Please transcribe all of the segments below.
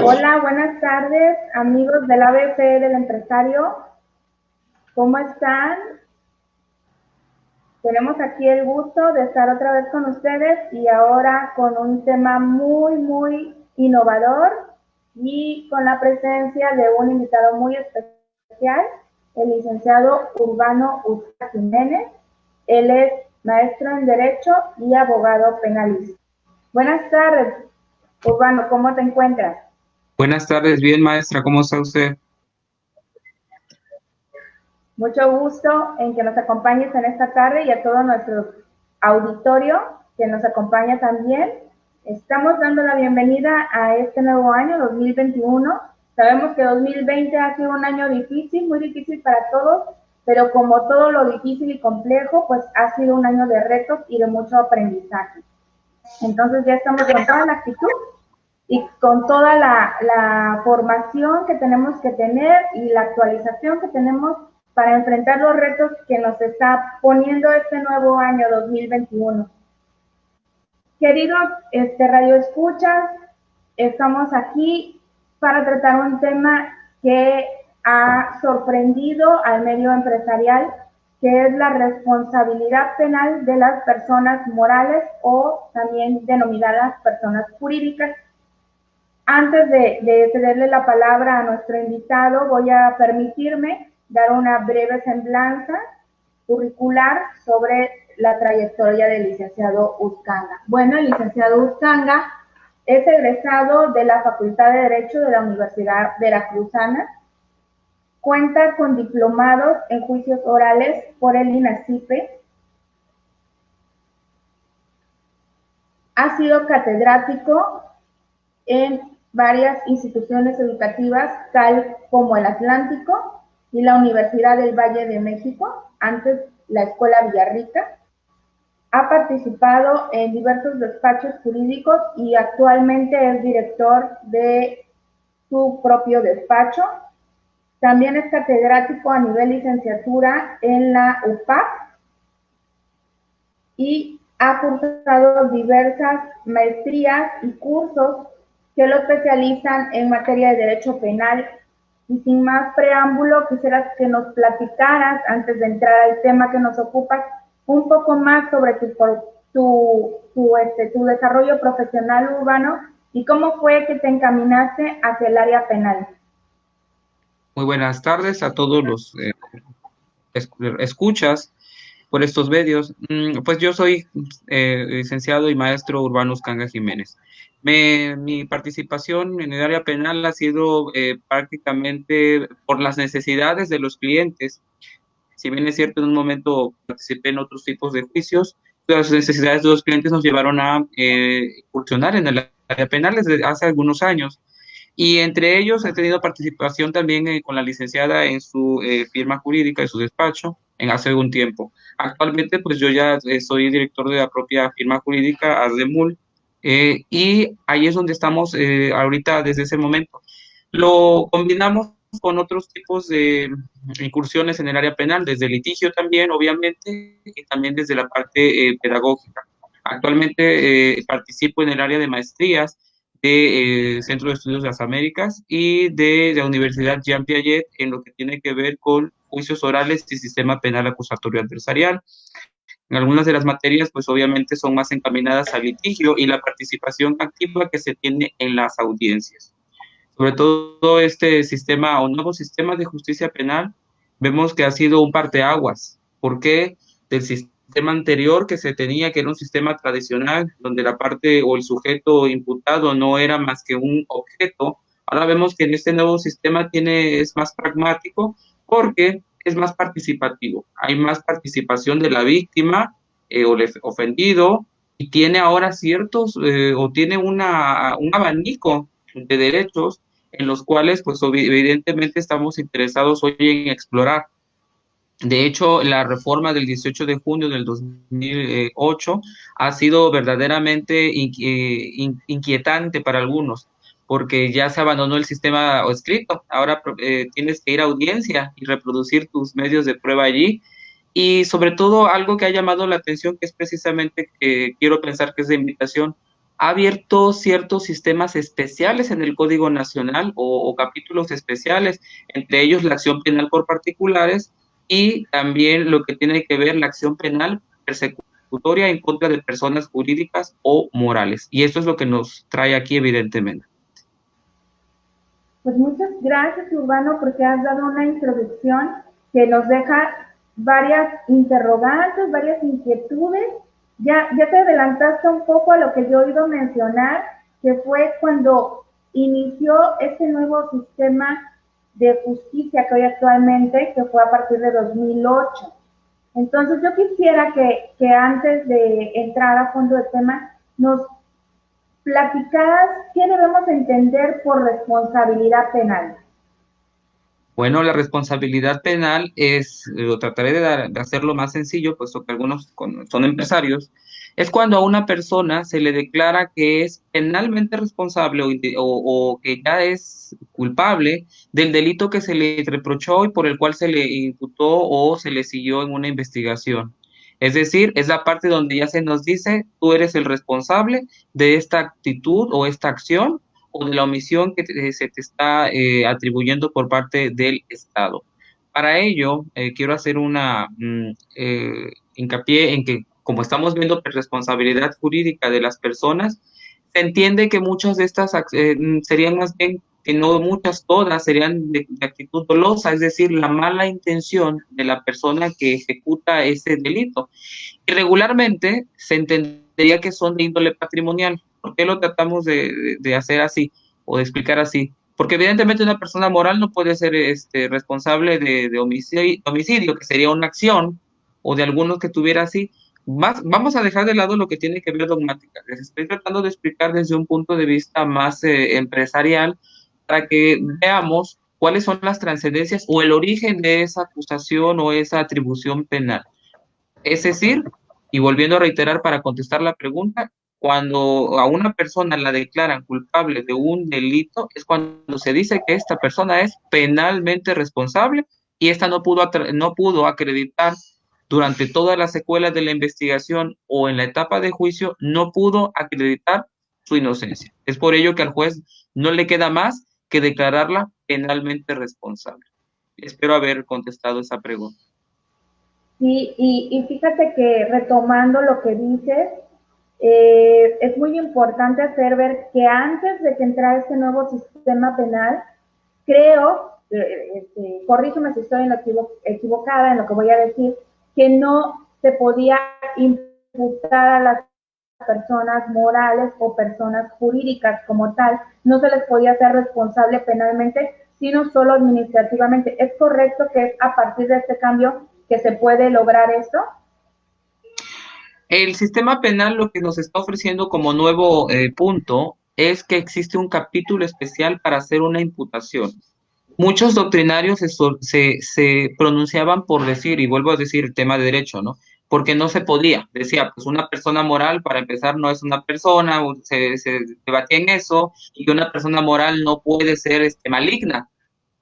Hola, buenas tardes, amigos del ABC del Empresario. ¿Cómo están? Tenemos aquí el gusto de estar otra vez con ustedes y ahora con un tema muy innovador y con la presencia de un invitado muy especial, el licenciado Urbano Usca Jiménez. Él es maestro en Derecho y abogado penalista. Buenas tardes, Urbano, ¿cómo te encuentras? Buenas tardes, bien maestra, ¿cómo está usted? Mucho gusto en que nos acompañes en esta tarde y a todo nuestro auditorio que nos acompaña también. Estamos dando la bienvenida a este nuevo año 2021. Sabemos que 2020 ha sido un año difícil, muy difícil para todos, pero como todo lo difícil y complejo, pues ha sido un año de retos y de mucho aprendizaje. Entonces ya estamos con toda la actitud y con toda la formación que tenemos que tener y la actualización que tenemos para enfrentar los retos que nos está poniendo este nuevo año 2021. Queridos Radio Escuchas, estamos aquí para tratar un tema que ha sorprendido al medio empresarial, que es la responsabilidad penal de las personas morales o también denominadas personas jurídicas. Antes de cederle la palabra a nuestro invitado, voy a permitirme dar una breve semblanza curricular sobre la trayectoria del licenciado Uscanga. Bueno, el licenciado Uscanga es egresado de la Facultad de Derecho de la Universidad Veracruzana, cuenta con diplomados en juicios orales por el INACIPE, ha sido catedrático en varias instituciones educativas, tal como el Atlántico y la Universidad del Valle de México, antes la Escuela Villarrica. Ha participado en diversos despachos jurídicos y actualmente es director de su propio despacho. También es catedrático a nivel licenciatura en la UPAC y ha cursado diversas maestrías y cursos que lo especializan en materia de derecho penal. Y sin más preámbulo, quisiera que nos platicaras, antes de entrar al tema que nos ocupa, un poco más sobre tu desarrollo profesional, Urbano, y cómo fue que te encaminaste hacia el área penal. Muy buenas tardes a todos los escuchas por estos medios. Pues yo soy licenciado y maestro Urbano Uscanga Jiménez. Mi participación en el área penal ha sido prácticamente por las necesidades de los clientes. Si bien es cierto, en un momento participé en otros tipos de juicios, las necesidades de los clientes nos llevaron a incursionar en el área penal desde hace algunos años. Y entre ellos he tenido participación también con la licenciada en su firma jurídica, en su despacho, en hace algún tiempo. Actualmente, pues yo ya soy director de la propia firma jurídica, Asdemul, y ahí es donde estamos ahorita desde ese momento. Lo combinamos con otros tipos de incursiones en el área penal, desde litigio también, obviamente, y también desde la parte pedagógica. Actualmente participo en el área de maestrías de Centro de Estudios de las Américas y de la Universidad Jean Piaget en lo que tiene que ver con juicios orales y sistema penal acusatorio adversarial. En algunas de las materias, pues obviamente son más encaminadas al litigio y la participación activa que se tiene en las audiencias. Sobre todo este sistema o nuevo sistema de justicia penal, vemos que ha sido un parteaguas. ¿Por qué? Del sistema anterior que se tenía, que era un sistema tradicional, donde la parte o el sujeto imputado no era más que un objeto. Ahora vemos que en este nuevo sistema es más pragmático porque es más participativo. Hay más participación de la víctima o el ofendido y tiene ahora ciertos o tiene un abanico de derechos en los cuales pues evidentemente estamos interesados hoy en explorar. De hecho, la reforma del 18 de junio del 2008 ha sido verdaderamente inquietante para algunos, porque ya se abandonó el sistema escrito. Ahora tienes que ir a audiencia y reproducir tus medios de prueba allí. Y sobre todo algo que ha llamado la atención, que es precisamente que quiero pensar que es de invitación, ha abierto ciertos sistemas especiales en el Código Nacional o capítulos especiales, entre ellos la acción penal por particulares y también lo que tiene que ver la acción penal persecutoria en contra de personas jurídicas o morales. Y esto es lo que nos trae aquí, evidentemente. Pues muchas gracias, Urbano, porque has dado una introducción que nos deja varias interrogantes, varias inquietudes. Ya te adelantaste un poco a lo que yo he oído mencionar, que fue cuando inició este nuevo sistema de justicia que hoy actualmente, que fue a partir de 2008. Entonces yo quisiera que antes de entrar a fondo del tema, nos platicaras qué debemos entender por responsabilidad penal. Bueno, la responsabilidad penal es, lo trataré de hacerlo más sencillo, puesto que algunos son empresarios, es cuando a una persona se le declara que es penalmente responsable o que ya es culpable del delito que se le reprochó y por el cual se le imputó o se le siguió en una investigación. Es decir, es la parte donde ya se nos dice, tú eres el responsable de esta actitud o esta acción o de la omisión que se te está atribuyendo por parte del Estado. Para ello, quiero hacer una hincapié en que, como estamos viendo responsabilidad jurídica de las personas, se entiende que muchas de estas serían más bien, que no muchas, todas serían de actitud dolosa, es decir, la mala intención de la persona que ejecuta ese delito. Y regularmente se entendería que son de índole patrimonial. ¿Por qué lo tratamos de hacer así o de explicar así? Porque evidentemente una persona moral no puede ser responsable de homicidio, que sería una acción, o de algunos que tuviera así. Vamos a dejar de lado lo que tiene que ver dogmática. Les estoy tratando de explicar desde un punto de vista más empresarial para que veamos cuáles son las trascendencias o el origen de esa acusación o esa atribución penal. Es decir, y volviendo a reiterar para contestar la pregunta, cuando a una persona la declaran culpable de un delito, es cuando se dice que esta persona es penalmente responsable y esta no pudo acreditar durante todas las secuelas de la investigación o en la etapa de juicio, no pudo acreditar su inocencia. Es por ello que al juez no le queda más que declararla penalmente responsable. Espero haber contestado esa pregunta. Sí, y fíjate que retomando lo que dices, es muy importante hacer ver que antes de que entrara este nuevo sistema penal, creo, corrígeme si estoy en lo equivocada en lo que voy a decir, que no se podía imputar a las personas morales o personas jurídicas como tal, no se les podía hacer responsable penalmente, sino solo administrativamente. ¿Es correcto que es a partir de este cambio que se puede lograr esto? El sistema penal lo que nos está ofreciendo como nuevo punto es que existe un capítulo especial para hacer una imputación. Muchos doctrinarios se pronunciaban por decir, y vuelvo a decir el tema de derecho, ¿no? Porque no se podía. Decía, pues una persona moral, para empezar, no es una persona, se debatía en eso, y que una persona moral no puede ser maligna,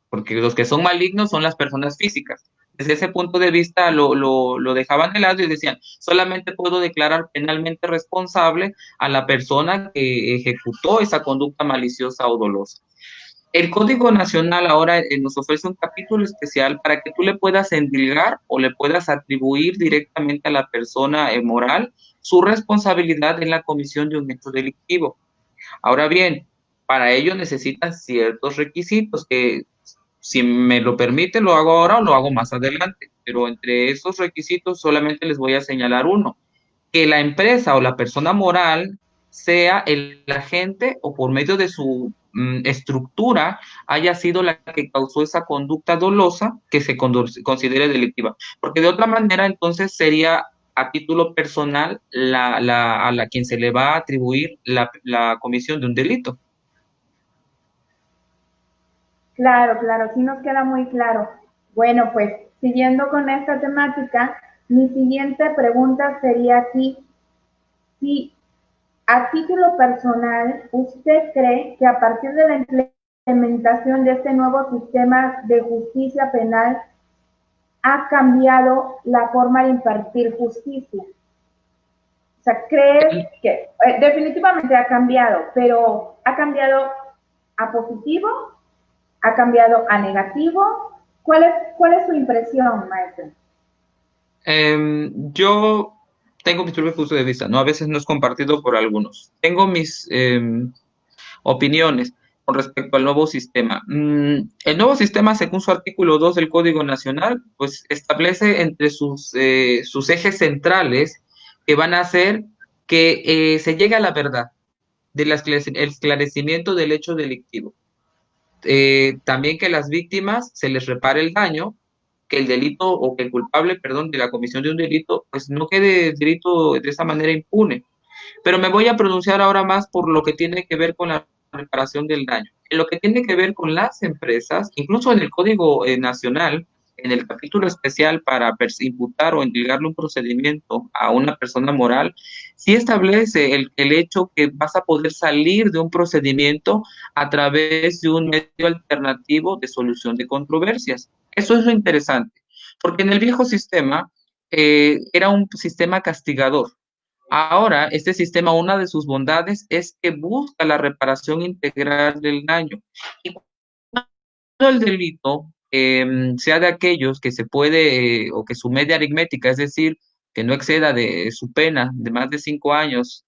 porque los que son malignos son las personas físicas. Desde ese punto de vista lo dejaban de lado y decían, solamente puedo declarar penalmente responsable a la persona que ejecutó esa conducta maliciosa o dolosa. El Código Nacional ahora nos ofrece un capítulo especial para que tú le puedas endilgar o le puedas atribuir directamente a la persona moral su responsabilidad en la comisión de un hecho delictivo. Ahora bien, para ello necesitan ciertos requisitos que, si me lo permite, lo hago ahora o lo hago más adelante, pero entre esos requisitos solamente les voy a señalar uno: que la empresa o la persona moral sea el agente o por medio de su estructura haya sido la que causó esa conducta dolosa que se considere delictiva. Porque de otra manera, entonces sería a título personal a la quien se le va a atribuir la comisión de un delito. Claro, claro, sí nos queda muy claro. Bueno, pues siguiendo con esta temática, mi siguiente pregunta sería aquí, si a título personal, ¿usted cree que a partir de la implementación de este nuevo sistema de justicia penal ha cambiado la forma de impartir justicia? O sea, ¿crees que definitivamente ha cambiado, pero ha cambiado a positivo, ha cambiado a negativo? ¿Cuál es su impresión, maestro? Yo tengo mi propio punto de vista, ¿no? A veces no es compartido por algunos. Tengo mis opiniones con respecto al nuevo sistema. El nuevo sistema, según su artículo 2 del Código Nacional, pues establece entre sus ejes centrales que van a hacer que se llegue a la verdad del esclarecimiento del hecho delictivo. También que las víctimas se les repare el daño, que el delito o que el culpable, perdón, de la comisión de un delito, pues no quede delito de esa manera impune. Pero me voy a pronunciar ahora más por lo que tiene que ver con la reparación del daño. En lo que tiene que ver con las empresas, incluso en el Código Nacional, en el capítulo especial para imputar o endilgarle un procedimiento a una persona moral, sí establece el hecho que vas a poder salir de un procedimiento a través de un medio alternativo de solución de controversias. Eso es lo interesante, porque en el viejo sistema era un sistema castigador. Ahora, este sistema, una de sus bondades es que busca la reparación integral del daño. Y cuando el delito sea de aquellos que se puede, o que su media aritmética, es decir, que no exceda de su pena de más de 5 años,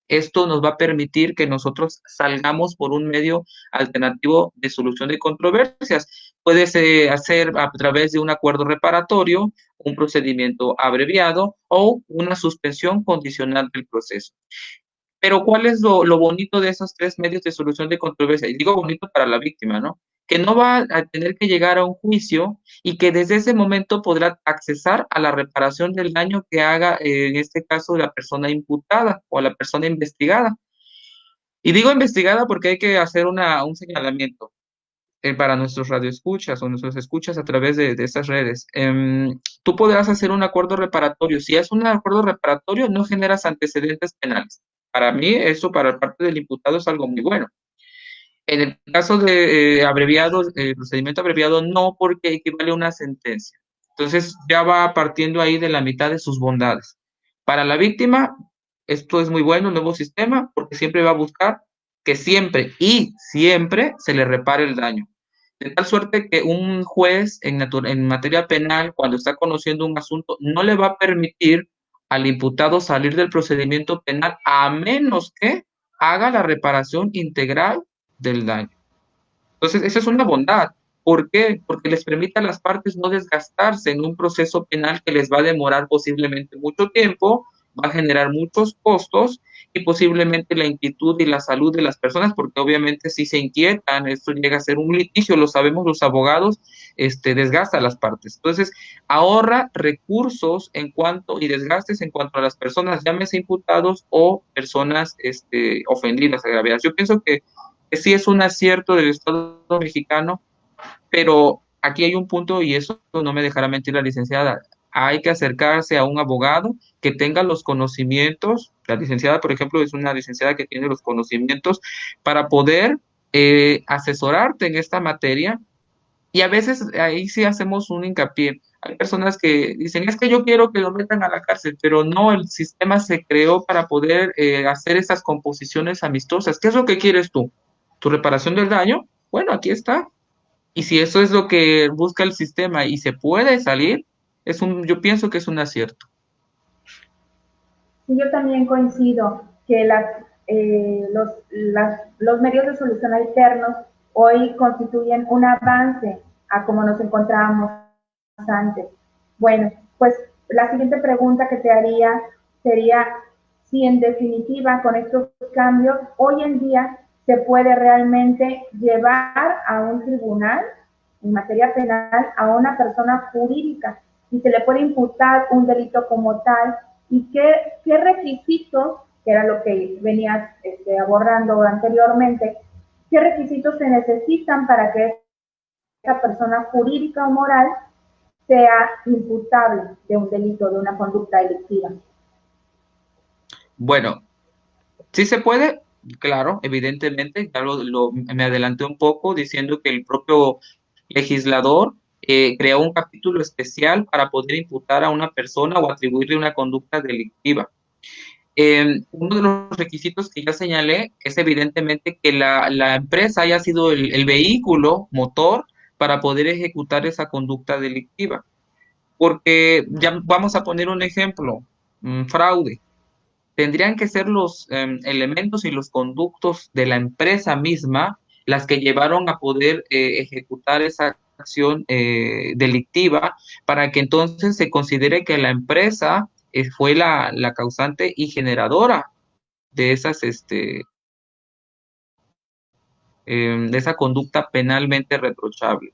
esto nos va a permitir que nosotros salgamos por un medio alternativo de solución de controversias. Puede hacer a través de un acuerdo reparatorio, un procedimiento abreviado o una suspensión condicional del proceso. Pero ¿cuál es lo bonito de esos tres medios de solución de controversia? Y digo bonito para la víctima, ¿no? Que no va a tener que llegar a un juicio y que desde ese momento podrá accesar a la reparación del daño que haga, en este caso, la persona imputada o la persona investigada. Y digo investigada porque hay que hacer un señalamiento para nuestros radioescuchas o nuestros escuchas a través de estas redes. Tú podrás hacer un acuerdo reparatorio. Si es un acuerdo reparatorio, no generas antecedentes penales. Para mí, eso para parte del imputado es algo muy bueno. En el caso de procedimiento abreviado, no, porque equivale a una sentencia. Entonces, ya va partiendo ahí de la mitad de sus bondades. Para la víctima, esto es muy bueno, un nuevo sistema, porque siempre va a buscar que siempre y siempre se le repare el daño. De tal suerte que un juez en materia penal, cuando está conociendo un asunto, no le va a permitir al imputado salir del procedimiento penal a menos que haga la reparación integral del daño. Entonces, esa es una bondad. ¿Por qué? Porque les permite a las partes no desgastarse en un proceso penal que les va a demorar posiblemente mucho tiempo, va a generar muchos costos y posiblemente la inquietud y la salud de las personas, porque obviamente si se inquietan, esto llega a ser un litigio, lo sabemos los abogados, desgasta a las partes. Entonces, ahorra recursos en cuanto y desgastes en cuanto a las personas, llámese imputados o personas ofendidas, agraviadas. Yo pienso que sí es un acierto del Estado mexicano, pero aquí hay un punto y eso no me dejará mentir la licenciada. Hay que acercarse a un abogado que tenga los conocimientos. La licenciada, por ejemplo, es una licenciada que tiene los conocimientos para poder asesorarte en esta materia. Y a veces ahí sí hacemos un hincapié. Hay personas que dicen, es que yo quiero que lo metan a la cárcel, pero no, el sistema se creó para poder hacer esas composiciones amistosas. ¿Qué es lo que quieres tú? ¿Tu reparación del daño? Bueno, aquí está. Y si eso es lo que busca el sistema y se puede salir, yo pienso que es un acierto. Sí, yo también coincido que los medios de solución alternos hoy constituyen un avance a como nos encontrábamos antes. Bueno, pues la siguiente pregunta que te haría sería si en definitiva con estos cambios hoy en día se puede realmente llevar a un tribunal en materia penal a una persona jurídica y se le puede imputar un delito como tal y qué requisitos, que era lo que venías abordando anteriormente, qué requisitos se necesitan para que esa persona jurídica o moral sea imputable de un delito, de una conducta delictiva. Bueno, sí se puede, claro, evidentemente, ya me adelanté un poco diciendo que el propio legislador creó un capítulo especial para poder imputar a una persona o atribuirle una conducta delictiva. Uno de los requisitos que ya señalé es evidentemente que la empresa haya sido el vehículo motor para poder ejecutar esa conducta delictiva. Porque ya vamos a poner un ejemplo, fraude. Tendrían que ser los elementos y los conductos de la empresa misma las que llevaron a poder ejecutar esa acción delictiva para que entonces se considere que la empresa fue la causante y generadora de de esa conducta penalmente reprochable.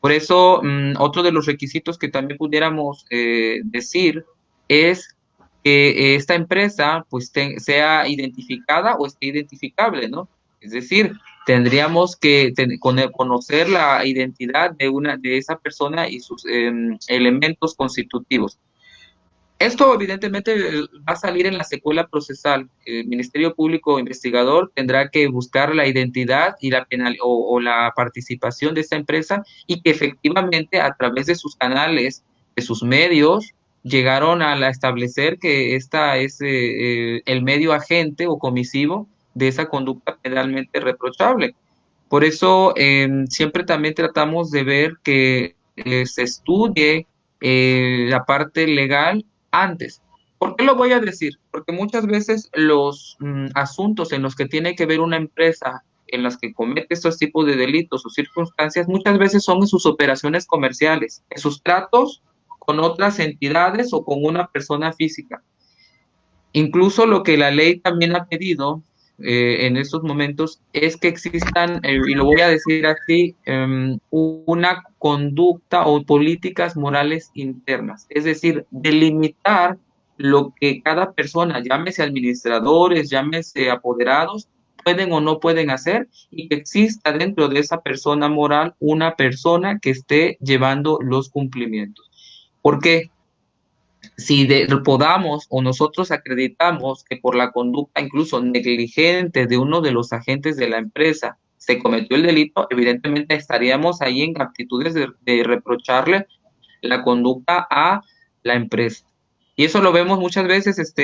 Por eso, otro de los requisitos que también pudiéramos decir es que esta empresa pues sea identificada o esté identificable, ¿no? Es decir, tendríamos que conocer la identidad de esa persona y sus elementos constitutivos. Esto evidentemente va a salir en la secuela procesal. El Ministerio Público Investigador tendrá que buscar la identidad y la penal o la participación de esta empresa y que efectivamente a través de sus canales, de sus medios, llegaron a establecer que esta es el medio agente o comisivo de esa conducta penalmente reprochable. Por eso siempre también tratamos de ver que se estudie la parte legal antes. ¿Por qué lo voy a decir? Porque muchas veces los asuntos en los que tiene que ver una empresa, en las que comete estos tipos de delitos o circunstancias, muchas veces son en sus operaciones comerciales, en sus tratos con otras entidades o con una persona física. Incluso lo que la ley también ha pedido en estos momentos es que existan, y lo voy a decir así, una conducta o políticas morales internas, es decir, delimitar lo que cada persona, llámese administradores, llámese apoderados, pueden o no pueden hacer y que exista dentro de esa persona moral una persona que esté llevando los cumplimientos. ¿Por qué? Si podamos o nosotros acreditamos que por la conducta incluso negligente de uno de los agentes de la empresa se cometió el delito, evidentemente estaríamos ahí en aptitudes de reprocharle la conducta a la empresa. Y eso lo vemos muchas veces,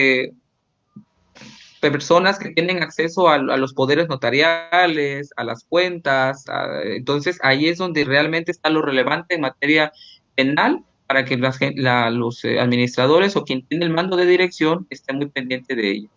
personas que tienen acceso a los poderes notariales, a las cuentas, entonces ahí es donde realmente está lo relevante en materia penal para que los administradores o quien tiene el mando de dirección esté muy pendiente de ello.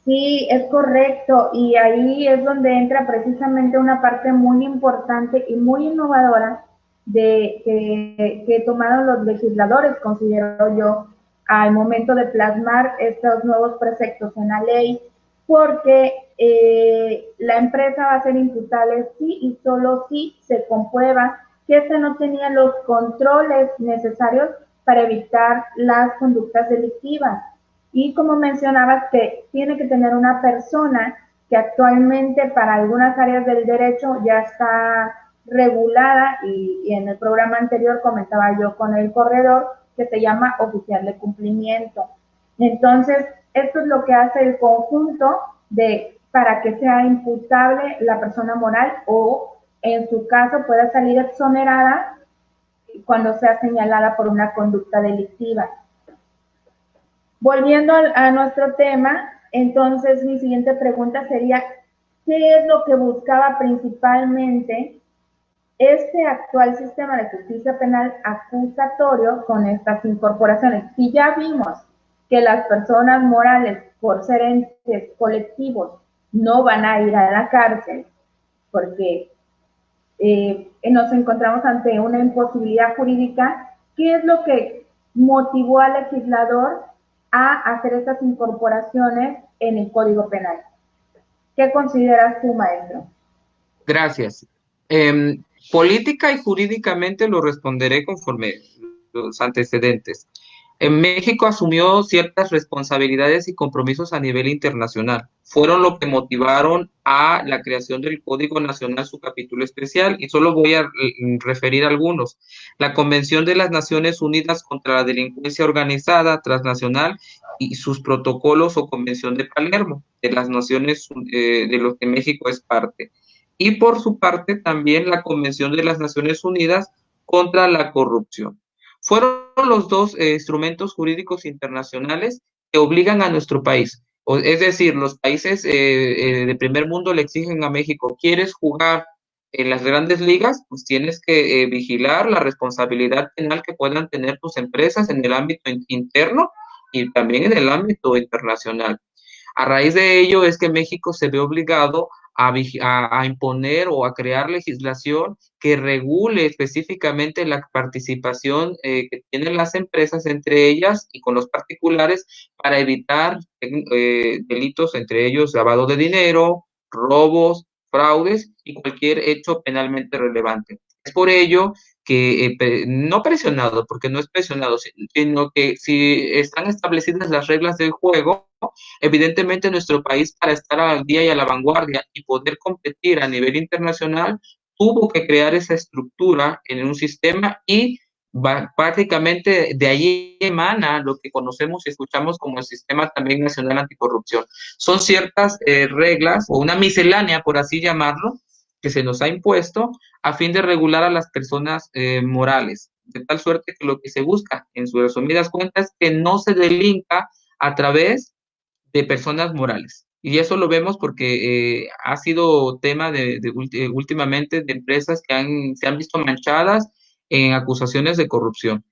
Sí, es correcto, y ahí es donde entra precisamente una parte muy importante y muy innovadora que tomaron los legisladores, considero yo, al momento de plasmar estos nuevos preceptos en la ley, porque la empresa va a ser imputable sí y solo si se comprueba que ésta no tenía los controles necesarios para evitar las conductas delictivas. Y como mencionabas, que tiene que tener una persona que actualmente para algunas áreas del derecho ya está regulada y en el programa anterior comentaba yo con el corredor que se llama oficial de cumplimiento. Entonces, esto es lo que hace el conjunto para que sea imputable la persona moral o en su caso pueda salir exonerada cuando sea señalada por una conducta delictiva. Volviendo a nuestro tema, entonces mi siguiente pregunta sería, ¿qué es lo que buscaba principalmente este actual sistema de justicia penal acusatorio con estas incorporaciones? Si ya vimos que las personas morales, por ser entes colectivos, no van a ir a la cárcel, porque nos encontramos ante una imposibilidad jurídica, ¿qué es lo que motivó al legislador a hacer estas incorporaciones en el Código Penal? ¿Qué consideras tú, maestro? Gracias. Política y jurídicamente lo responderé conforme los antecedentes. En México asumió ciertas responsabilidades y compromisos a nivel internacional. Fueron lo que motivaron a la creación del Código Nacional, su capítulo especial, y solo voy a referir algunos. La Convención de las Naciones Unidas contra la Delincuencia Organizada Transnacional y sus protocolos o Convención de Palermo, de las Naciones de los que México es parte. Y por su parte también la Convención de las Naciones Unidas contra la Corrupción. Fueron los dos instrumentos jurídicos internacionales que obligan a nuestro país. Es decir, los países de primer mundo le exigen a México, ¿quieres jugar en las grandes ligas? Pues tienes que vigilar la responsabilidad penal que puedan tener tus empresas en el ámbito interno y también en el ámbito internacional. A raíz de ello es que México se ve obligado a imponer o a crear legislación que regule específicamente la participación que tienen las empresas entre ellas y con los particulares para evitar delitos, entre ellos lavado de dinero, robos, fraudes y cualquier hecho penalmente relevante. Es por ello que no presionado, porque no es presionado, sino que si están establecidas las reglas del juego, evidentemente nuestro país, para estar al día y a la vanguardia y poder competir a nivel internacional, tuvo que crear esa estructura en un sistema y prácticamente de ahí emana lo que conocemos y escuchamos como el Sistema también Nacional Anticorrupción. Son ciertas reglas o una miscelánea, por así llamarlo, que se nos ha impuesto a fin de regular a las personas morales, de tal suerte que lo que se busca, en sus resumidas cuentas, es que no se delinca a través de personas morales. Y eso lo vemos porque ha sido tema últimamente de empresas que se han visto manchadas en acusaciones de corrupción.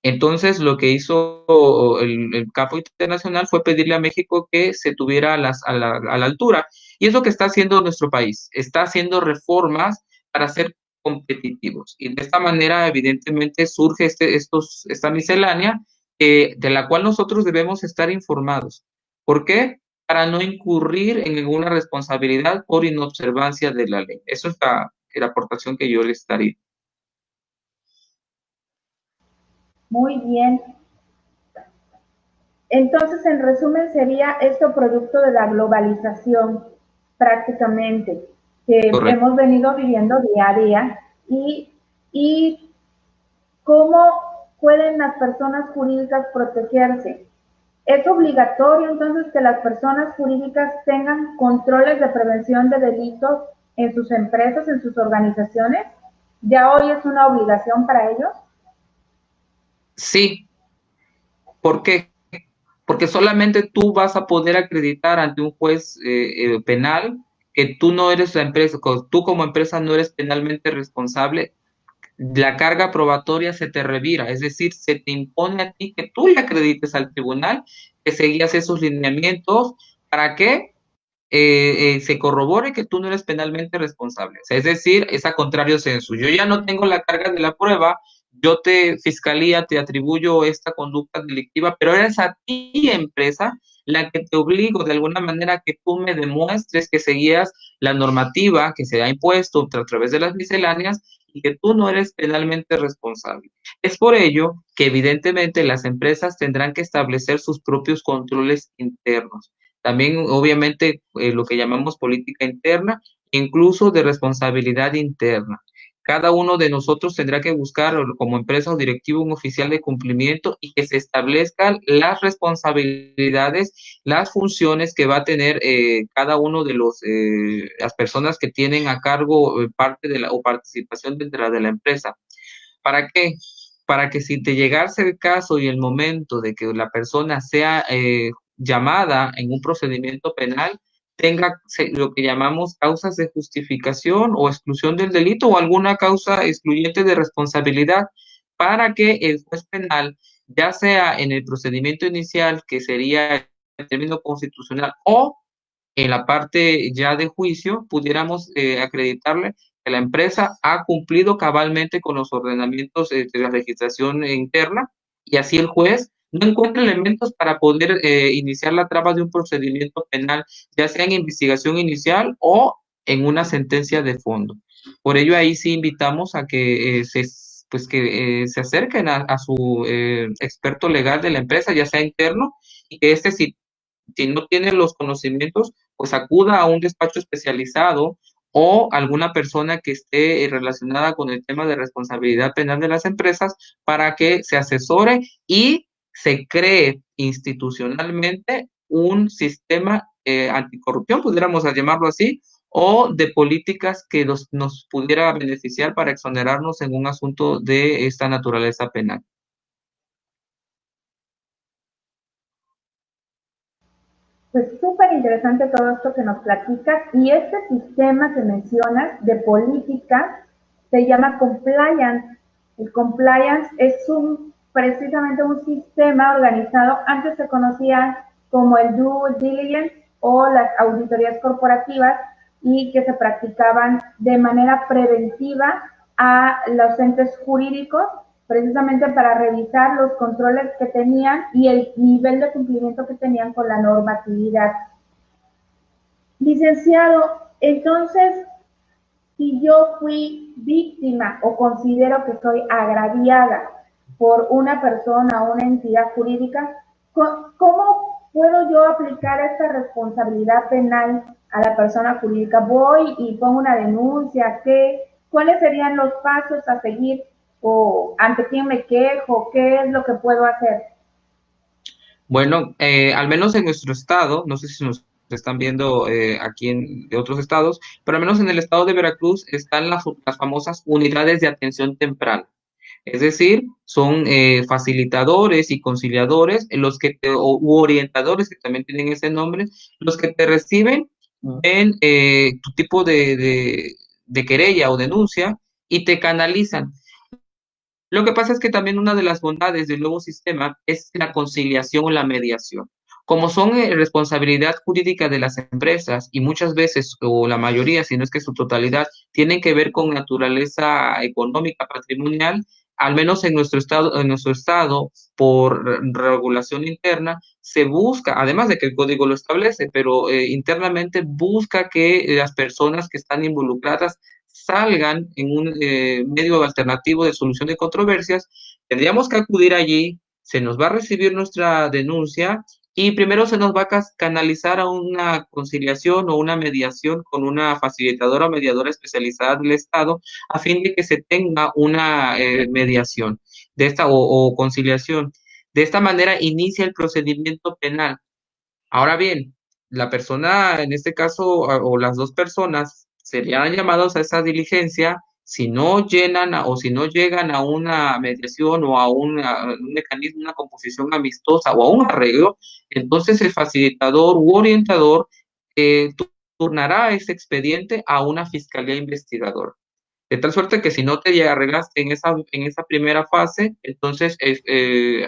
Entonces, lo que hizo el campo internacional fue pedirle a México que se tuviera a la altura. Y es lo que está haciendo nuestro país. Está haciendo reformas para ser competitivos. Y de esta manera, evidentemente, surge esta miscelánea de la cual nosotros debemos estar informados. ¿Por qué? Para no incurrir en ninguna responsabilidad por inobservancia de la ley. Eso es la aportación que yo les daría. Muy bien. Entonces, en resumen, sería esto producto de la globalización, prácticamente, que Correcto. hemos venido viviendo día a día y cómo pueden las personas jurídicas protegerse. Es obligatorio entonces que las personas jurídicas tengan controles de prevención de delitos en sus empresas, en sus organizaciones. Ya hoy es una obligación para ellos. Sí, ¿por qué? Porque solamente tú vas a poder acreditar ante un juez penal que tú no eres la empresa, tú como empresa no eres penalmente responsable. La carga probatoria se te revira, es decir, se te impone a ti que tú le acredites al tribunal que seguías esos lineamientos para que se corrobore que tú no eres penalmente responsable. O sea, es decir, es a contrario censo. Yo ya no tengo la carga de la prueba, fiscalía, te atribuyo esta conducta delictiva, pero eres a ti, empresa, la que te obligo de alguna manera que tú me demuestres que seguías la normativa que se ha impuesto a través de las misceláneas y que tú no eres penalmente responsable. Es por ello que evidentemente las empresas tendrán que establecer sus propios controles internos. También, obviamente, lo que llamamos política interna, incluso de responsabilidad interna. Cada uno de nosotros tendrá que buscar como empresa o directivo un oficial de cumplimiento y que se establezcan las responsabilidades, las funciones que va a tener cada uno de las personas que tienen a cargo parte de o participación dentro de la empresa. ¿Para qué? Para que si te llegase el caso y el momento de que la persona sea llamada en un procedimiento penal, tenga lo que llamamos causas de justificación o exclusión del delito o alguna causa excluyente de responsabilidad para que el juez penal, ya sea en el procedimiento inicial, que sería el término constitucional, o en la parte ya de juicio, pudiéramos acreditarle que la empresa ha cumplido cabalmente con los ordenamientos de la legislación interna y así el juez no encuentra elementos para poder iniciar la traba de un procedimiento penal, ya sea en investigación inicial o en una sentencia de fondo. Por ello, ahí sí invitamos a que se acerquen a su experto legal de la empresa, ya sea interno, y que si no tiene los conocimientos, pues acuda a un despacho especializado o alguna persona que esté relacionada con el tema de responsabilidad penal de las empresas para que se asesore y se cree institucionalmente un sistema anticorrupción, pudiéramos llamarlo así, o de políticas que nos pudiera beneficiar para exonerarnos en un asunto de esta naturaleza penal. Pues súper interesante todo esto que nos platicas y este sistema que mencionas de política se llama compliance. El compliance es precisamente un sistema organizado, antes se conocía como el due diligence o las auditorías corporativas y que se practicaban de manera preventiva a los entes jurídicos precisamente para revisar los controles que tenían y el nivel de cumplimiento que tenían con la normatividad. Licenciado, entonces, si yo fui víctima o considero que soy agraviada por una persona o una entidad jurídica, ¿cómo puedo yo aplicar esta responsabilidad penal a la persona jurídica? Voy y pongo una denuncia, ¿cuáles serían los pasos a seguir o ante quién me quejo? ¿Qué es lo que puedo hacer? Bueno, al menos en nuestro estado, no sé si nos están viendo aquí de otros estados, pero al menos en el estado de Veracruz están las famosas unidades de atención temprana. Es decir, son facilitadores y conciliadores, los que u orientadores, que también tienen ese nombre, los que te reciben, ven tu tipo de querella o denuncia y te canalizan. Lo que pasa es que también una de las bondades del nuevo sistema es la conciliación o la mediación. Como son responsabilidad jurídica de las empresas y muchas veces, o la mayoría, si no es que su totalidad, tienen que ver con naturaleza económica, patrimonial, al menos en nuestro estado, por regulación interna, se busca, además de que el código lo establece, pero internamente busca que las personas que están involucradas salgan en un medio alternativo de solución de controversias, tendríamos que acudir allí, se nos va a recibir nuestra denuncia y primero se nos va a canalizar a una conciliación o una mediación con una facilitadora o mediadora especializada del Estado a fin de que se tenga una mediación de esta o conciliación. De esta manera inicia el procedimiento penal. Ahora bien, la persona, en este caso, o las dos personas, serían llamados a esa diligencia si no llenan o si no llegan a una mediación o a un mecanismo, una composición amistosa o a un arreglo, entonces el facilitador u orientador turnará ese expediente a una fiscalía investigadora. De tal suerte que si no te arreglaste en esa primera fase, entonces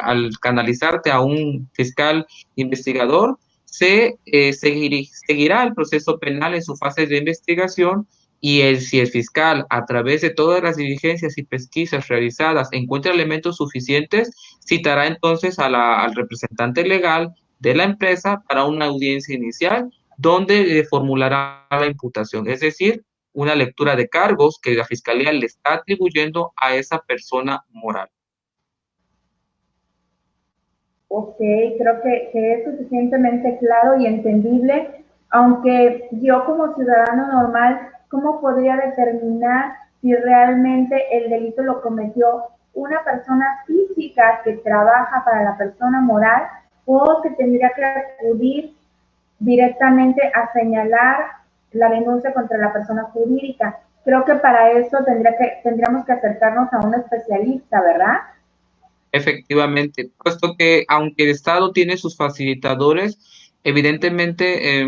al canalizarte a un fiscal investigador, seguirá el proceso penal en su fase de investigación y si el fiscal, a través de todas las diligencias y pesquisas realizadas, encuentra elementos suficientes, citará entonces al representante legal de la empresa para una audiencia inicial donde formulará la imputación. Es decir, una lectura de cargos que la fiscalía le está atribuyendo a esa persona moral. Ok, creo que es suficientemente claro y entendible, aunque yo como ciudadano normal, ¿cómo podría determinar si realmente el delito lo cometió una persona física que trabaja para la persona moral o que tendría que acudir directamente a señalar la denuncia contra la persona jurídica? Creo que para eso tendríamos que acercarnos a un especialista, ¿verdad? Efectivamente, puesto que aunque el Estado tiene sus facilitadores, evidentemente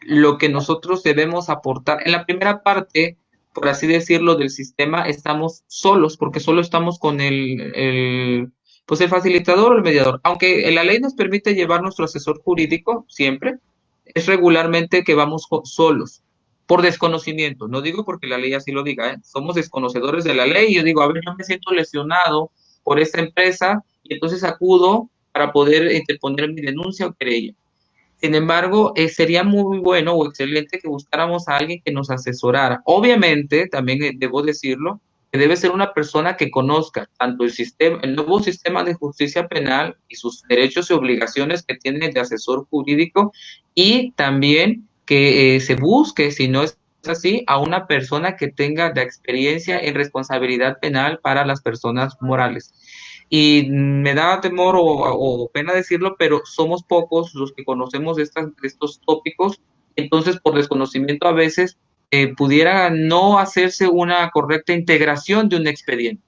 lo que nosotros debemos aportar en la primera parte, por así decirlo, del sistema, estamos solos, porque solo estamos con pues el facilitador o el mediador. Aunque la ley nos permite llevar nuestro asesor jurídico siempre, es regularmente que vamos solos. Por desconocimiento, no digo porque la ley así lo diga, ¿eh? Somos desconocedores de la ley y yo digo, a ver, yo me siento lesionado por esta empresa y entonces acudo para poder interponer mi denuncia o querella. Sin embargo, sería muy bueno o excelente que buscáramos a alguien que nos asesorara. Obviamente, también debo decirlo, que debe ser una persona que conozca tanto el sistema, el nuevo sistema de justicia penal y sus derechos y obligaciones que tiene de asesor jurídico y también que se busque, si no es así, a una persona que tenga la experiencia en responsabilidad penal para las personas morales. Y me da temor o pena decirlo, pero somos pocos los que conocemos estos tópicos, entonces por desconocimiento a veces pudiera no hacerse una correcta integración de un expediente.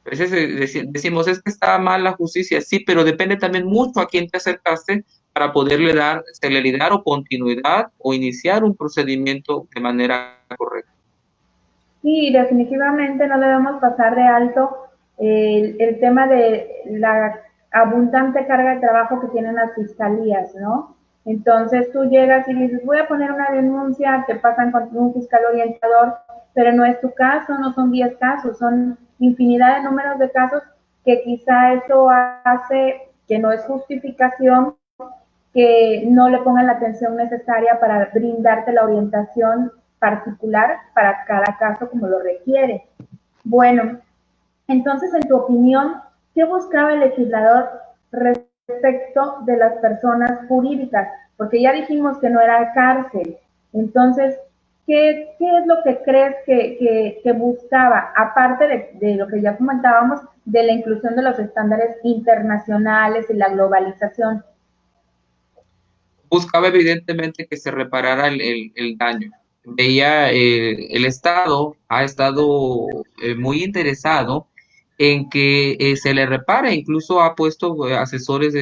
A veces decimos, es que está mal la justicia, sí, pero depende también mucho a quién te acercaste para poderle dar celeridad o continuidad o iniciar un procedimiento de manera correcta. Sí, definitivamente no debemos pasar de alto el tema de la abundante carga de trabajo que tienen las fiscalías, ¿no? Entonces tú llegas y dices, voy a poner una denuncia, te pasan con un fiscal orientador, pero no es tu caso, no son 10 casos, son infinidad de números de casos que quizá eso hace que no es justificación que no le pongan la atención necesaria para brindarte la orientación particular para cada caso como lo requiere. Bueno, entonces, en tu opinión, ¿qué buscaba el legislador respecto de las personas jurídicas? Porque ya dijimos que no era cárcel. Entonces, ¿qué es lo que crees que buscaba, aparte de lo que ya comentábamos, de la inclusión de los estándares internacionales y la globalización? Buscaba evidentemente que se reparara el daño. Veía, el Estado ha estado muy interesado en que se le repare, incluso ha puesto asesores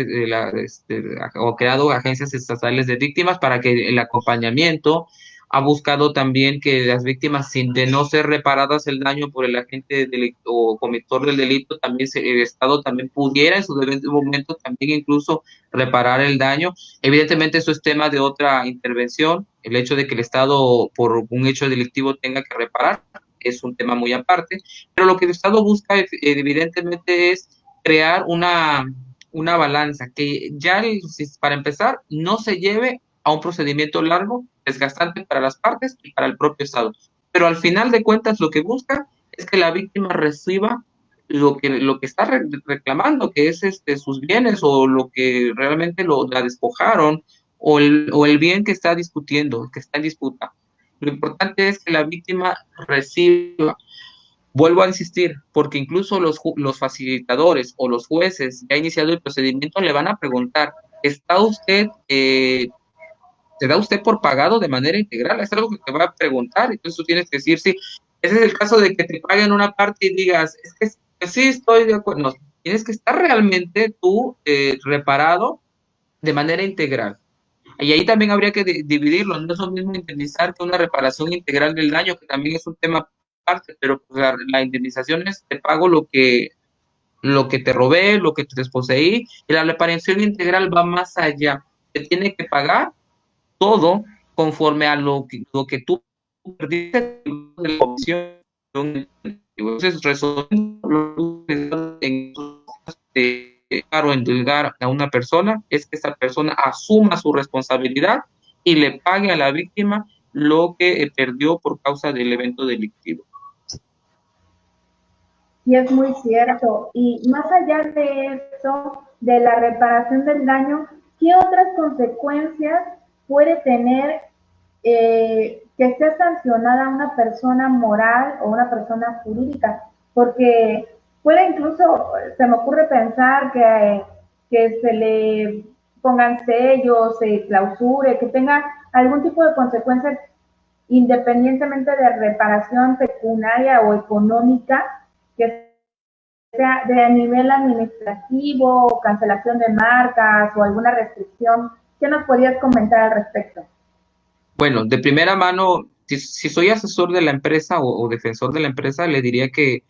o creado agencias estatales de víctimas para que el acompañamiento, ha buscado también que las víctimas, sin de no ser reparadas el daño por el agente o cometer del delito, también el Estado también pudiera en su debido momento también incluso reparar el daño. Evidentemente eso es tema de otra intervención, el hecho de que el Estado por un hecho delictivo tenga que reparar es un tema muy aparte, pero lo que el Estado busca evidentemente es crear una balanza que ya, para empezar, no se lleve a un procedimiento largo, desgastante para las partes y para el propio Estado. Pero al final de cuentas lo que busca es que la víctima reciba lo que está reclamando, que es sus bienes o lo que realmente la despojaron o el bien que está discutiendo, que está en disputa. Lo importante es que la víctima reciba. Vuelvo a insistir, porque incluso los facilitadores o los jueces ya iniciado el procedimiento le van a preguntar, ¿está usted, se da usted por pagado de manera integral? Es algo que te va a preguntar, entonces tú tienes que decir, sí, ese es el caso de que te paguen una parte y digas, es que sí estoy de acuerdo, no, tienes que estar realmente tú reparado de manera integral. Y ahí también habría que dividirlo, no es lo mismo indemnizar que una reparación integral del daño, que también es un tema aparte, pero pues, la indemnización es te pago lo que te robé, lo que te desposeí, y la reparación integral va más allá. Te tiene que pagar todo conforme a lo que tú perdiste de la comisión. Entonces, resolviendo o endeugar a una persona es que esa persona asuma su responsabilidad y le pague a la víctima lo que perdió por causa del evento delictivo. Y es muy cierto. Y más allá de eso, de la reparación del daño, ¿qué otras consecuencias puede tener que sea sancionada una persona moral o una persona jurídica? Porque puede incluso, se me ocurre pensar que se le pongan sellos, se clausure, que tenga algún tipo de consecuencias independientemente de reparación pecuniaria o económica, que sea de nivel administrativo, cancelación de marcas o alguna restricción. ¿Qué nos podrías comentar al respecto? Bueno, de primera mano, si soy asesor de la empresa o defensor de la empresa, le diría que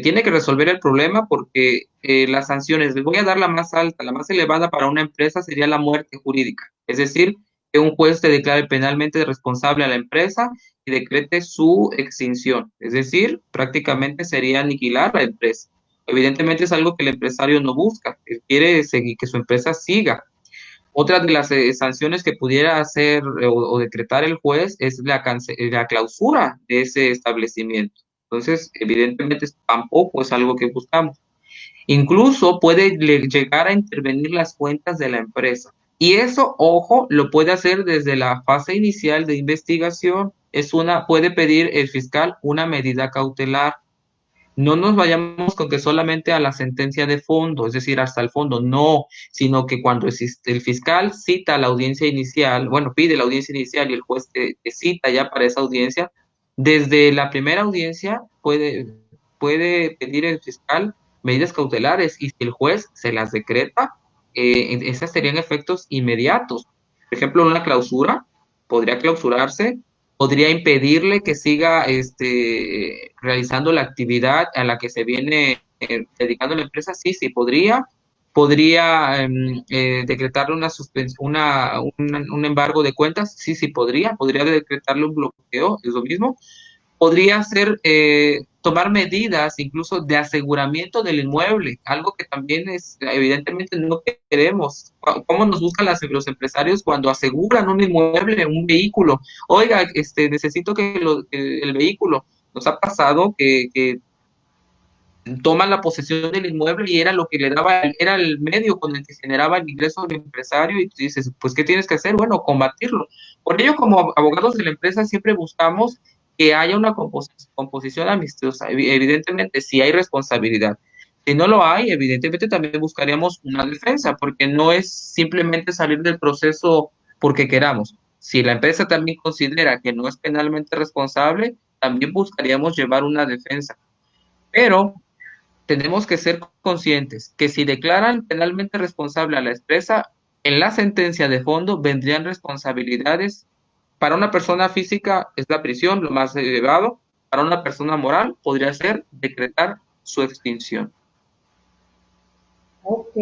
tiene que resolver el problema porque las sanciones, les voy a dar la más alta, la más elevada para una empresa sería la muerte jurídica. Es decir, que un juez te declare penalmente responsable a la empresa y decrete su extinción. Es decir, prácticamente sería aniquilar la empresa. Evidentemente es algo que el empresario no busca, él quiere seguir, que su empresa siga. Otra de las sanciones que pudiera hacer o decretar el juez es la clausura de ese establecimiento. Entonces, evidentemente, tampoco es algo que buscamos. Incluso puede llegar a intervenir las cuentas de la empresa. Y eso, ojo, lo puede hacer desde la fase inicial de investigación. Puede pedir el fiscal una medida cautelar. No nos vayamos con que solamente a la sentencia de fondo, es decir, hasta el fondo, no, sino que cuando el fiscal cita la audiencia inicial, bueno, pide la audiencia inicial y el juez te cita ya para esa audiencia, desde la primera audiencia puede pedir el fiscal medidas cautelares y si el juez se las decreta, esas serían efectos inmediatos. Por ejemplo, una clausura podría clausurarse, podría impedirle que siga realizando la actividad a la que se viene dedicando la empresa. Sí, sí, podría decretarle un embargo de cuentas. Sí, sí, podría decretarle un bloqueo, es lo mismo. Podría ser tomar medidas incluso de aseguramiento del inmueble, algo que también es evidentemente no queremos. ¿Cómo nos buscan los empresarios cuando aseguran un inmueble, un vehículo? Oiga, necesito que el vehículo. Nos ha pasado que toman la posesión del inmueble y era lo que le daba, era el medio con el que generaba el ingreso del empresario, y tú dices, pues, ¿qué tienes que hacer? Bueno, combatirlo. Por ello, como abogados de la empresa, siempre buscamos que haya una composición amistosa. Evidentemente, si hay responsabilidad. Si no lo hay, evidentemente también buscaríamos una defensa, porque no es simplemente salir del proceso porque queramos. Si la empresa también considera que no es penalmente responsable, también buscaríamos llevar una defensa. Pero tenemos que ser conscientes que si declaran penalmente responsable a la empresa, en la sentencia de fondo vendrían responsabilidades. Para una persona física es la prisión, lo más elevado. Para una persona moral podría ser decretar su extinción. Ok.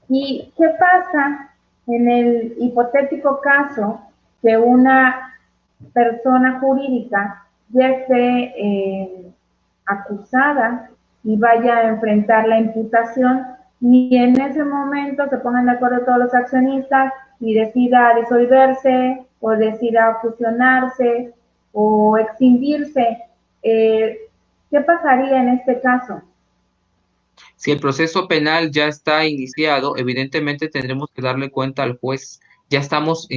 ¿Y qué pasa en el hipotético caso que una persona jurídica ya esté acusada y vaya a enfrentar la imputación y en ese momento se pongan de acuerdo todos los accionistas y decida disolverse o decida fusionarse o extinguirse? Eh, ¿Qué pasaría en este caso? Si el proceso penal ya está iniciado, evidentemente tendremos que darle cuenta al juez. Ya estamos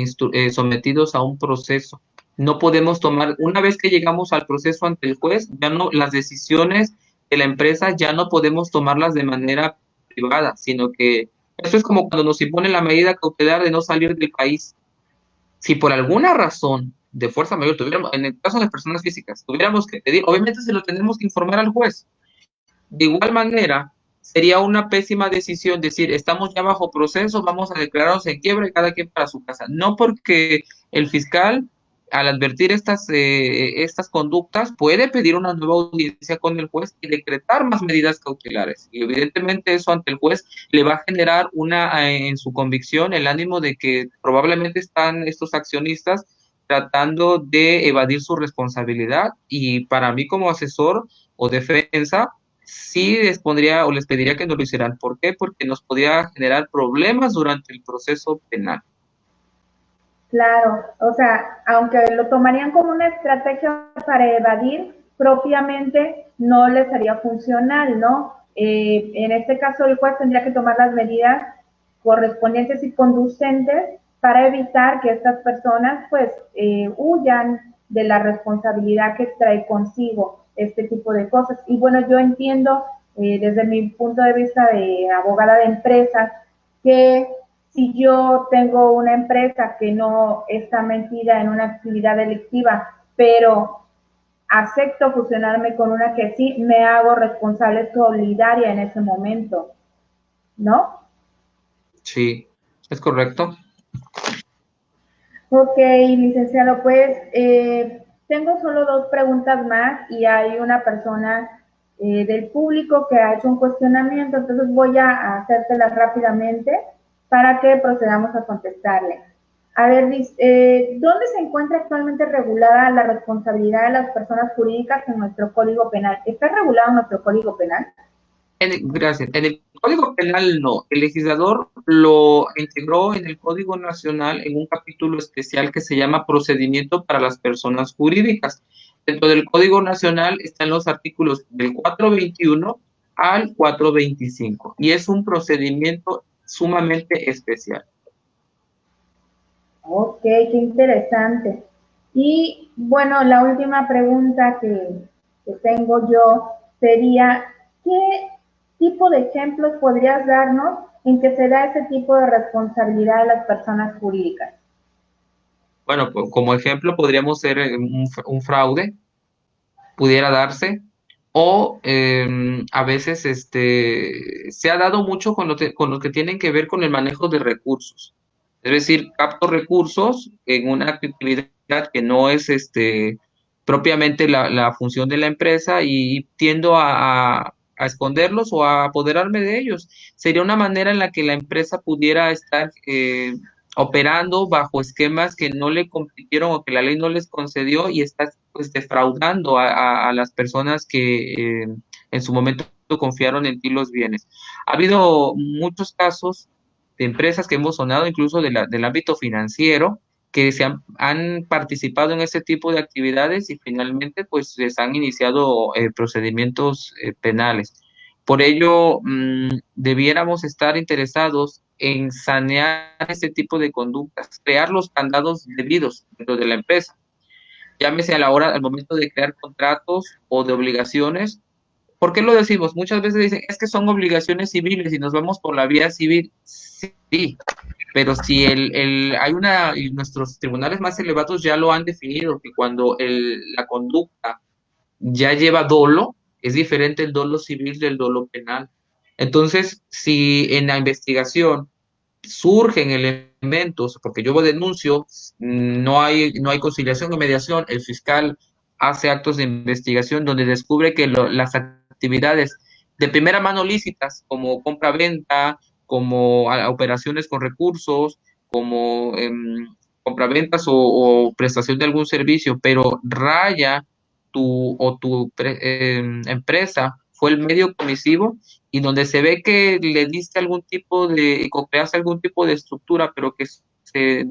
sometidos a un proceso. No podemos tomar, una vez que llegamos al proceso ante el juez, ya no, las decisiones de la empresa ya no podemos tomarlas de manera privada, sino que eso es como cuando nos imponen la medida cautelar de no salir del país. Si por alguna razón de fuerza mayor tuviéramos, en el caso de las personas físicas, tuviéramos que pedir, obviamente se lo tenemos que informar al juez. De igual manera, sería una pésima decisión decir, estamos ya bajo proceso, vamos a declararnos en quiebra y cada quien para su casa. No, porque el fiscal, al advertir estas conductas, puede pedir una nueva audiencia con el juez y decretar más medidas cautelares. Y evidentemente eso ante el juez le va a generar en su convicción el ánimo de que probablemente están estos accionistas tratando de evadir su responsabilidad, y para mí como asesor o defensa, sí les pondría o les pediría que no lo hicieran. ¿Por qué? Porque nos podría generar problemas durante el proceso penal. Claro, o sea, aunque lo tomarían como una estrategia para evadir, propiamente no les sería funcional, ¿no? En este caso, el juez tendría que tomar las medidas correspondientes y conducentes para evitar que estas personas, pues, huyan de la responsabilidad que trae consigo este tipo de cosas. Y bueno, yo entiendo desde mi punto de vista de abogada de empresas que si yo tengo una empresa que no está metida en una actividad delictiva, pero acepto fusionarme con una que sí, me hago responsable solidaria en ese momento, ¿no? Sí, es correcto. Ok, licenciado, pues tengo solo dos preguntas más y hay una persona del público que ha hecho un cuestionamiento, entonces voy a hacértelas rápidamente para que procedamos a contestarle. A ver, ¿dónde se encuentra actualmente regulada la responsabilidad de las personas jurídicas en nuestro Código Penal? ¿Está regulado en nuestro Código Penal? Gracias. En el Código Penal no. El legislador lo integró en el Código Nacional en un capítulo especial que se llama Procedimiento para las Personas Jurídicas. Dentro del Código Nacional están los artículos del 421 al 425 y es un procedimiento sumamente especial. Ok, qué interesante. Y bueno, la última pregunta que tengo yo sería, ¿qué tipo de ejemplos podrías darnos en que se da ese tipo de responsabilidad de las personas jurídicas? Bueno, como ejemplo podríamos ser un fraude, pudiera darse. o a veces se ha dado mucho con lo que tienen que ver con el manejo de recursos. Es decir, capto recursos en una actividad que no es propiamente la función de la empresa y tiendo a esconderlos o a apoderarme de ellos. Sería una manera en la que la empresa pudiera estar operando bajo esquemas que no le compitieron o que la ley no les concedió y está pues defraudando a las personas que en su momento confiaron en ti los bienes. Ha habido muchos casos de empresas que hemos sonado incluso del ámbito financiero que han participado en este tipo de actividades y finalmente pues les han iniciado procedimientos penales. Por ello, debiéramos estar interesados en sanear este tipo de conductas, crear los candados debidos dentro de la empresa. Llámese a la hora, al momento de crear contratos o de obligaciones. ¿Por qué lo decimos? Muchas veces dicen, es que son obligaciones civiles y nos vamos por la vía civil. Sí, pero si hay y nuestros tribunales más elevados ya lo han definido, que cuando la conducta ya lleva dolo, es diferente el dolo civil del dolo penal. Entonces, si en la investigación surgen elementos, porque yo denuncio, no hay conciliación o mediación, el fiscal hace actos de investigación donde descubre que las actividades de primera mano lícitas, como compra-venta, como operaciones con recursos, como compraventas o prestación de algún servicio, pero raya empresa fue el medio comisivo y donde se ve que le diste algún tipo creaste algún tipo de estructura, pero que se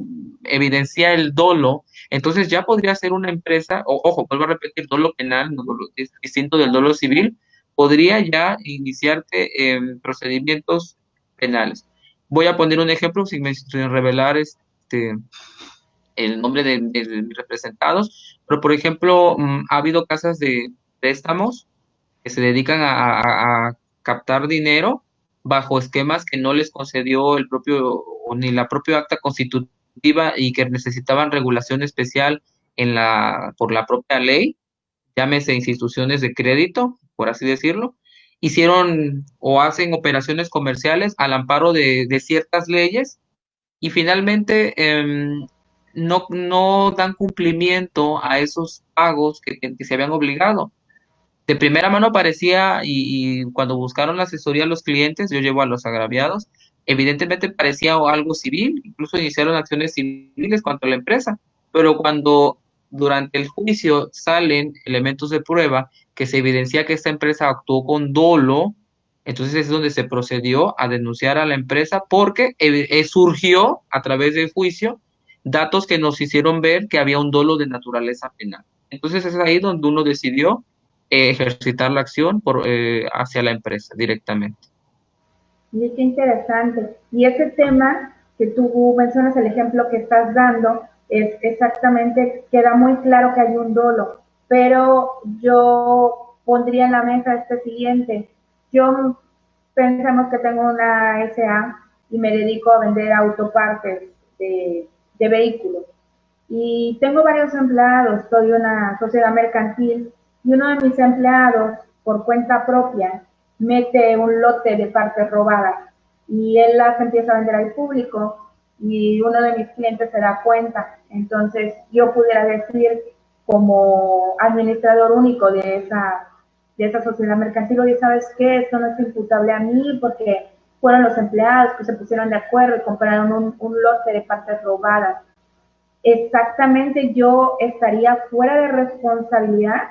evidencia el dolo, entonces ya podría ser una empresa, ojo, vuelvo a repetir, dolo penal, no es distinto del dolo civil, podría ya iniciarte procedimientos penales. Voy a poner un ejemplo sin revelar el nombre de mis representados, pero por ejemplo, ha habido casas de préstamos que se dedican a captar dinero bajo esquemas que no les concedió el propio o ni la propia acta constitutiva y que necesitaban regulación especial por la propia ley, llámese instituciones de crédito, por así decirlo, hicieron o hacen operaciones comerciales al amparo de ciertas leyes y finalmente no dan cumplimiento a esos pagos que se habían obligado. De primera mano parecía, y cuando buscaron la asesoría a los clientes, yo llevo a los agraviados, evidentemente parecía algo civil, incluso iniciaron acciones civiles contra la empresa, pero cuando durante el juicio salen elementos de prueba que se evidencia que esta empresa actuó con dolo, entonces es donde se procedió a denunciar a la empresa porque surgió a través del juicio datos que nos hicieron ver que había un dolo de naturaleza penal. Entonces es ahí donde uno decidió ejercitar la acción hacia la empresa directamente. Y qué interesante. Y ese tema que tú mencionas, el ejemplo que estás dando, es exactamente, queda muy claro que hay un dolo, pero yo pondría en la mesa este siguiente. Yo pensamos que tengo una SA y me dedico a vender autopartes de vehículos. Y tengo varios empleados, soy una sociedad mercantil y uno de mis empleados, por cuenta propia, mete un lote de partes robadas y él las empieza a vender al público y uno de mis clientes se da cuenta. Entonces yo pudiera decir como administrador único de esa sociedad mercantil, oye, ¿sabes qué? Esto no es imputable a mí porque fueron los empleados que se pusieron de acuerdo y compraron un lote de partes robadas. Exactamente, yo estaría fuera de responsabilidad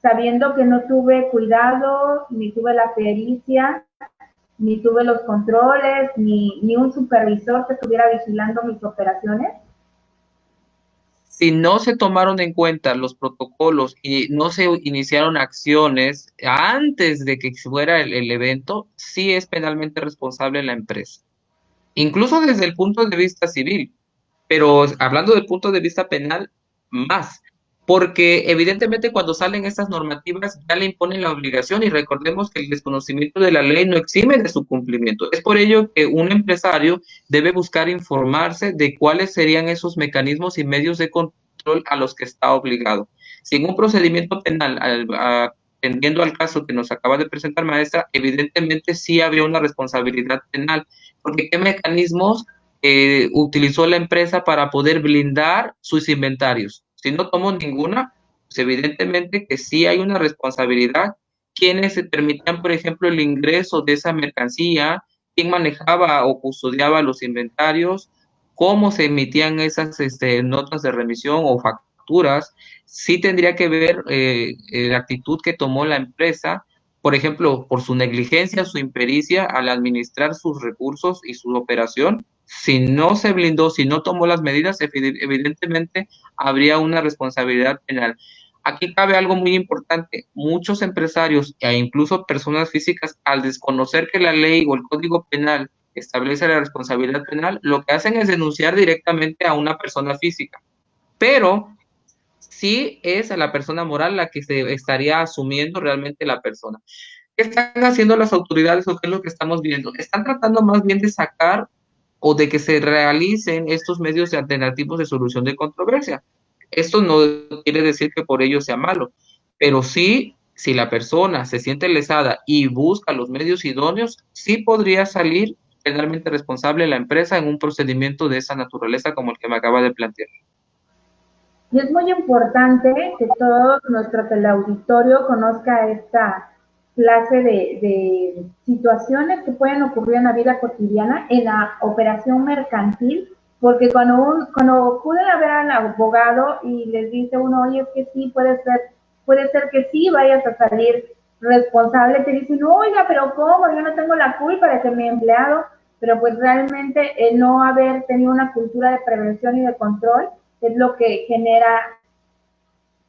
sabiendo que no tuve cuidado, ni tuve la pericia, ni tuve los controles, ni un supervisor que estuviera vigilando mis operaciones. Si no se tomaron en cuenta los protocolos y no se iniciaron acciones antes de que fuera el evento, sí es penalmente responsable la empresa, incluso desde el punto de vista civil, pero hablando del punto de vista penal, más, porque evidentemente cuando salen estas normativas ya le imponen la obligación y recordemos que el desconocimiento de la ley no exime de su cumplimiento. Es por ello que un empresario debe buscar informarse de cuáles serían esos mecanismos y medios de control a los que está obligado. Si en un procedimiento penal atendiendo al caso que nos acaba de presentar, maestra, evidentemente sí había una responsabilidad penal, porque ¿qué mecanismos utilizó la empresa para poder blindar sus inventarios? Si no tomó ninguna, pues evidentemente que sí hay una responsabilidad. ¿Quiénes se permitían, por ejemplo, el ingreso de esa mercancía? ¿Quién manejaba o custodiaba los inventarios? ¿Cómo se emitían esas notas de remisión o facturas? Sí tendría que ver la actitud que tomó la empresa, por ejemplo, por su negligencia, su impericia al administrar sus recursos y su operación. Si no se blindó, si no tomó las medidas, evidentemente habría una responsabilidad penal. Aquí cabe algo muy importante. Muchos empresarios e incluso personas físicas, al desconocer que la ley o el Código Penal establece la responsabilidad penal, lo que hacen es denunciar directamente a una persona física. Pero sí es a la persona moral la que se estaría asumiendo realmente la persona. ¿Qué están haciendo las autoridades o qué es lo que estamos viendo? Están tratando más bien de sacar o de que se realicen estos medios alternativos de solución de controversia. Esto no quiere decir que por ello sea malo, pero sí, si la persona se siente lesada y busca los medios idóneos, sí podría salir penalmente responsable la empresa en un procedimiento de esa naturaleza como el que me acaba de plantear. Y es muy importante que todo nuestro teleauditorio conozca esta clase de situaciones que pueden ocurrir en la vida cotidiana, en la operación mercantil, porque cuando acuden a ver al abogado y les dice uno, oye, es que sí, puede ser que sí vayas a salir responsable, te dicen, oiga, pero ¿cómo? Yo no tengo la culpa de que mi empleado, pero pues realmente el no haber tenido una cultura de prevención y de control es lo que genera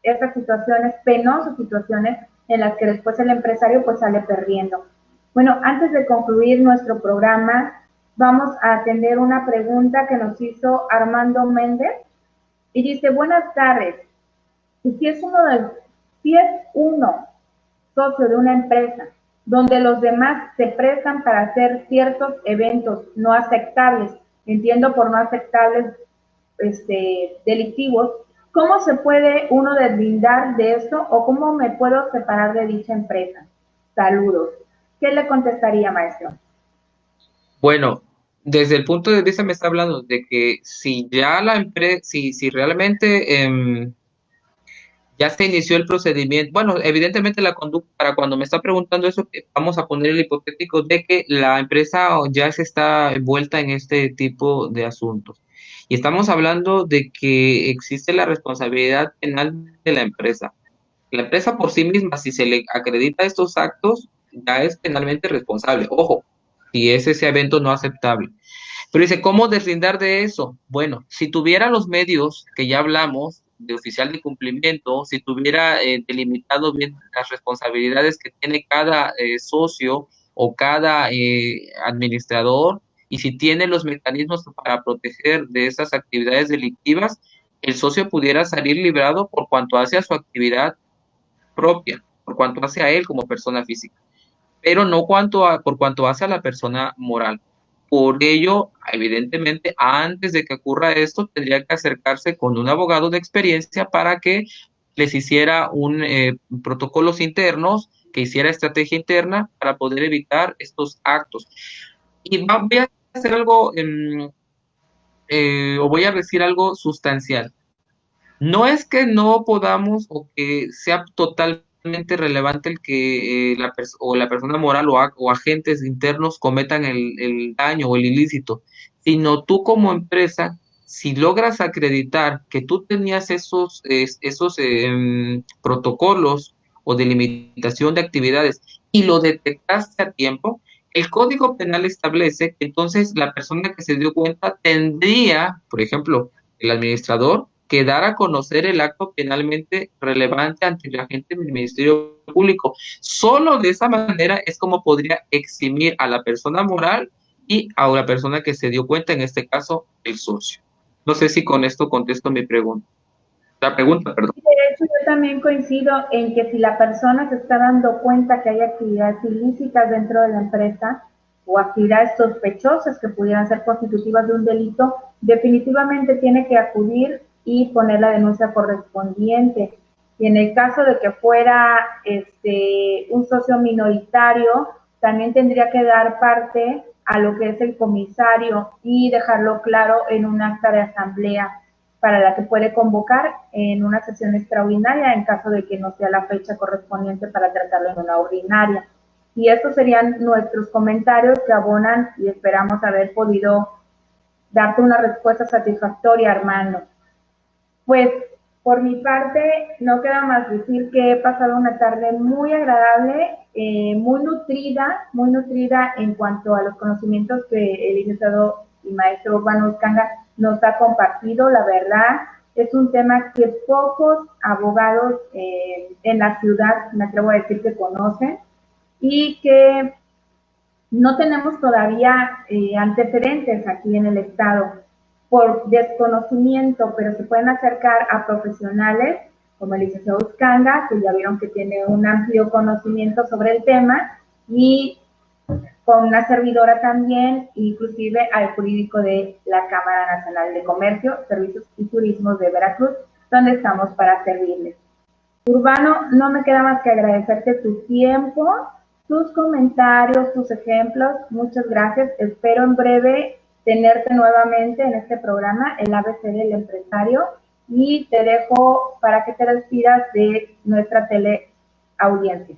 estas situaciones, penosas situaciones en las que después el empresario pues sale perdiendo. Bueno, antes de concluir nuestro programa, vamos a atender una pregunta que nos hizo Armando Méndez y dice, buenas tardes, y si es uno socio de una empresa donde los demás se prestan para hacer ciertos eventos no aceptables, entiendo por no aceptables delictivos, ¿cómo se puede uno deslindar de esto o cómo me puedo separar de dicha empresa? Saludos. ¿Qué le contestaría, maestro? Bueno, desde el punto de vista me está hablando de que si ya la empresa, si realmente ya se inició el procedimiento, bueno, evidentemente la conducta, para cuando me está preguntando eso, vamos a poner el hipotético de que la empresa ya se está envuelta en este tipo de asuntos. Y estamos hablando de que existe la responsabilidad penal de la empresa. La empresa por sí misma, si se le acredita estos actos, ya es penalmente responsable. Ojo, si es ese evento no aceptable. Pero dice, ¿cómo deslindar de eso? Bueno, si tuviera los medios que ya hablamos de oficial de cumplimiento, si tuviera delimitado bien las responsabilidades que tiene cada socio o cada administrador, y si tiene los mecanismos para proteger de esas actividades delictivas, el socio pudiera salir librado por cuanto hace a su actividad propia, por cuanto hace a él como persona física, pero no por cuanto hace a la persona moral. Por ello, evidentemente, antes de que ocurra esto, tendría que acercarse con un abogado de experiencia para que les hiciera un protocolos internos, que hiciera estrategia interna para poder evitar estos actos. Y voy a hacer algo, o voy a decir algo sustancial. No es que no podamos o que sea totalmente relevante el que la persona moral o agentes internos cometan el daño o el ilícito, sino tú como empresa, si logras acreditar que tú tenías esos protocolos o de limitación de actividades y lo detectaste a tiempo, el Código Penal establece que entonces la persona que se dio cuenta tendría, por ejemplo, el administrador, que dar a conocer el acto penalmente relevante ante el agente del Ministerio Público. Solo de esa manera es como podría eximir a la persona moral y a la persona que se dio cuenta, en este caso, el socio. No sé si con esto contesto mi pregunta. La pregunta, perdón. De hecho, yo también coincido en que si la persona se está dando cuenta que hay actividades ilícitas dentro de la empresa o actividades sospechosas que pudieran ser constitutivas de un delito, definitivamente tiene que acudir y poner la denuncia correspondiente. y en el caso de que fuera un socio minoritario, también tendría que dar parte a lo que es el comisario y dejarlo claro en un acta de asamblea para la que puede convocar en una sesión extraordinaria en caso de que no sea la fecha correspondiente para tratarlo en una ordinaria. Y estos serían nuestros comentarios que abonan y esperamos haber podido darte una respuesta satisfactoria, Armando. Pues por mi parte no queda más decir que he pasado una tarde muy agradable, muy nutrida en cuanto a los conocimientos que el licenciado y maestro Urbano Uscanga nos ha compartido. La verdad es un tema que pocos abogados en la ciudad, me atrevo a decir, que conocen y que no tenemos todavía antecedentes aquí en el estado por desconocimiento, pero se pueden acercar a profesionales como el licenciado Uscanga, que ya vieron que tiene un amplio conocimiento sobre el tema, y con una servidora también, inclusive al jurídico de la Cámara Nacional de Comercio, Servicios y Turismo de Veracruz, donde estamos para servirles. Urbano, no me queda más que agradecerte tu tiempo, tus comentarios, tus ejemplos. Muchas gracias. Espero en breve tenerte nuevamente en este programa, el ABC del Empresario, y te dejo para que te despidas de nuestra teleaudiencia.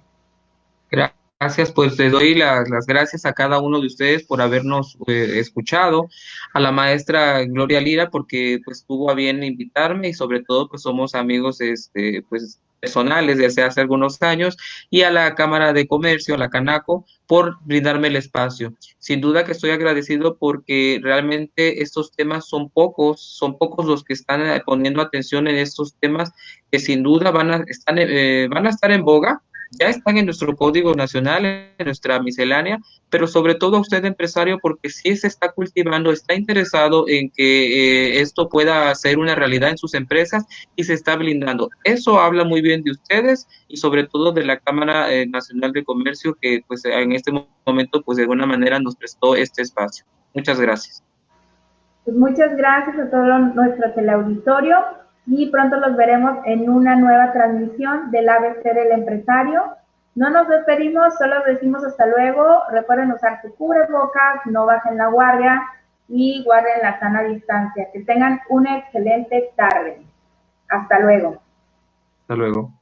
Gracias, pues le doy las gracias a cada uno de ustedes por habernos escuchado, a la maestra Gloria Lira porque pues tuvo a bien invitarme y sobre todo pues somos amigos pues personales desde hace algunos años, y a la Cámara de Comercio, a la Canaco, por brindarme el espacio. Sin duda que estoy agradecido porque realmente estos temas son pocos los que están poniendo atención en estos temas que sin duda van a estar en boga. Ya están en nuestro Código Nacional, en nuestra miscelánea, pero sobre todo a usted, empresario, porque sí se está cultivando, está interesado en que esto pueda ser una realidad en sus empresas y se está blindando. Eso habla muy bien de ustedes y sobre todo de la Cámara Nacional de Comercio, que pues en este momento pues de alguna manera nos prestó este espacio. Muchas gracias. Pues muchas gracias a todo nuestro teleauditorio y pronto los veremos en una nueva transmisión del ABC del Empresario. No nos despedimos, solo decimos hasta luego. Recuerden usar su cubrebocas, no bajen la guardia y guarden la sana distancia. Que tengan una excelente tarde. Hasta luego. Hasta luego.